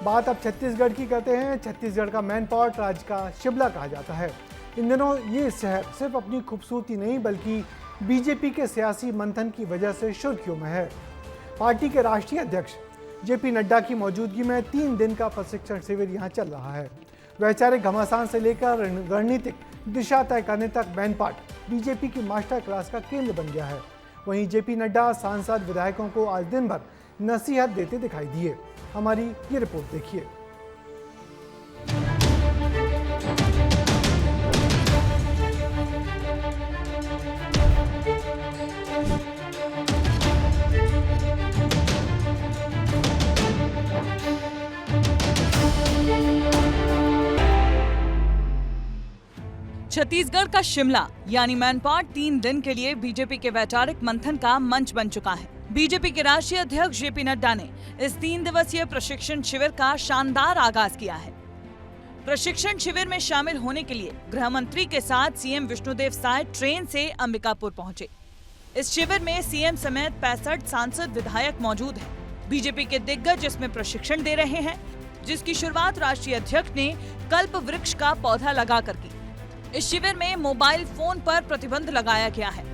बात अब छत्तीसगढ़ की करते हैं। छत्तीसगढ़ का मैनपाट राज्य का शिमला कहा जाता है। इन दिनों ये शहर सिर्फ अपनी खूबसूरती नहीं बल्कि बीजेपी के सियासी मंथन की वजह से सुर्खियों में है। पार्टी के राष्ट्रीय अध्यक्ष जेपी नड्डा की मौजूदगी में 3 दिन का प्रशिक्षण शिविर यहाँ चल रहा है। वैचारिक घमासान से लेकर रणनीतिक दिशा तय करने तक मैनपाट बीजेपी की मास्टर क्लास का केंद्र बन गया है। वहीं जेपी नड्डा सांसद विधायकों को आज दिन भर नसीहत देते दिखाई दिए। हमारी ये रिपोर्ट देखिए। छत्तीसगढ़ का शिमला यानी मैनपाट 3 दिन के लिए बीजेपी के वैचारिक मंथन का मंच बन चुका है। बीजेपी के राष्ट्रीय अध्यक्ष जेपी नड्डा ने इस 3 दिवसीय प्रशिक्षण शिविर का शानदार आगाज किया है। प्रशिक्षण शिविर में शामिल होने के लिए गृह मंत्री के साथ सीएम विष्णुदेव साय ट्रेन से अंबिकापुर पहुंचे। इस शिविर में सीएम समेत 65 सांसद विधायक मौजूद हैं। बीजेपी के दिग्गज इसमें प्रशिक्षण दे रहे हैं, जिसकी शुरुआत राष्ट्रीय अध्यक्ष ने कल्प वृक्ष का पौधा लगाकर की। इस शिविर में मोबाइल फोन पर प्रतिबंध लगाया गया है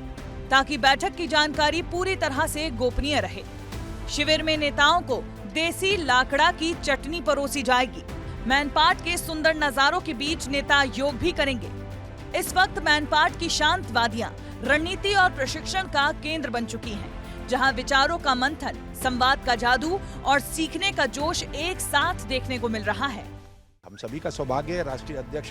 ताकि बैठक की जानकारी पूरी तरह से गोपनीय रहे। शिविर में नेताओं को देसी लाकड़ा की चटनी परोसी जाएगी। मैनपाट के सुंदर नजारों के बीच नेता योग भी करेंगे। इस वक्त मैनपाट की शांत वादियां रणनीति और प्रशिक्षण का केंद्र बन चुकी हैं, जहां विचारों का मंथन, संवाद का जादू और सीखने का जोश एक साथ देखने को मिल रहा है। हम सभी का सौभाग्य है, राष्ट्रीय अध्यक्ष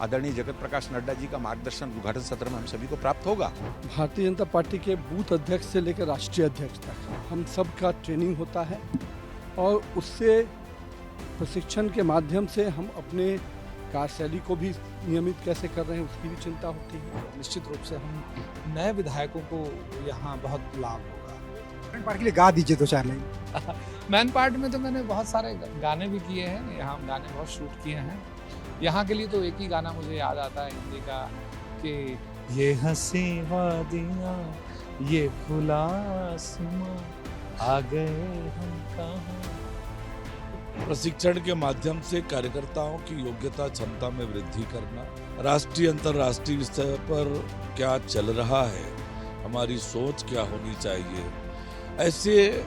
आदरणीय जगत प्रकाश नड्डा जी का मार्गदर्शन उद्घाटन सत्र में हम सभी को प्राप्त होगा। भारतीय जनता पार्टी के बूथ अध्यक्ष से लेकर राष्ट्रीय अध्यक्ष तक हम सब का ट्रेनिंग होता है और उससे प्रशिक्षण के माध्यम से हम अपने कार्यशैली को भी नियमित कैसे कर रहे हैं उसकी भी चिंता होती है। निश्चित रूप से हम नए विधायकों को यहाँ बहुत लाभ होगा। मैनपाट के लिए गा दीजिए 2-4 लाइन। मैनपाट में तो मैंने बहुत सारे गाने भी किए हैं, यहाँ गाने बहुत शूट किए हैं। यहाँ के लिए तो एक ही गाना मुझे याद आता है हिंदी का कि ये हंसी वादियाँ ये खुला आसमां आ गए हम कहाँ। प्रशिक्षण के माध्यम से कार्यकर्ताओं की योग्यता क्षमता में वृद्धि करना, राष्ट्रीय अंतर्राष्ट्रीय स्तर पर क्या चल रहा है, हमारी सोच क्या होनी चाहिए, ऐसे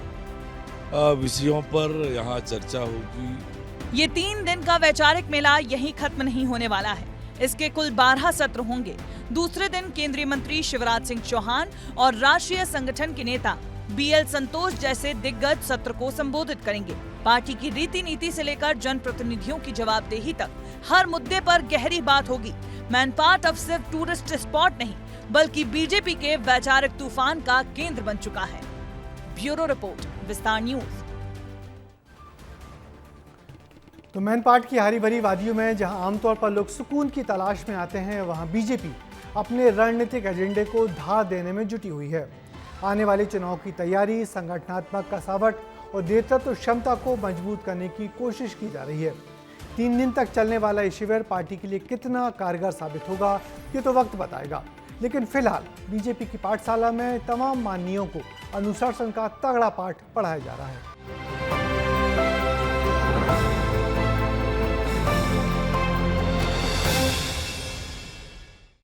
विषयों पर यहाँ चर्चा होगी। ये 3 दिन का वैचारिक मेला यहीं खत्म नहीं होने वाला है। इसके कुल 12 सत्र होंगे। दूसरे दिन केंद्रीय मंत्री शिवराज सिंह चौहान और राष्ट्रीय संगठन के नेता बीएल संतोष जैसे दिग्गज सत्र को संबोधित करेंगे। पार्टी की रीति नीति से लेकर जनप्रतिनिधियों की जवाबदेही तक हर मुद्दे पर गहरी बात होगी। मैनपाट अब सिर्फ टूरिस्ट स्पॉट नहीं बल्कि बीजेपी के वैचारिक तूफान का केंद्र बन चुका है। ब्यूरो रिपोर्ट, विस्तार न्यूज। तो मैनपाट की हरी भरी वादियों में जहां आमतौर पर लोग सुकून की तलाश में आते हैं, वहां बीजेपी अपने रणनीतिक एजेंडे को धार देने में जुटी हुई है। आने वाले चुनाव की तैयारी, संगठनात्मक कसावट और नेतृत्व क्षमता को मजबूत करने की कोशिश की जा रही है। 3 दिन तक चलने वाला ये शिविर पार्टी के लिए कितना कारगर साबित होगा, ये तो वक्त बताएगा। लेकिन फिलहाल बीजेपी की पाठशाला में तमाम माननीयों को अनुशासन का तगड़ा पाठ पढ़ाया जा रहा है।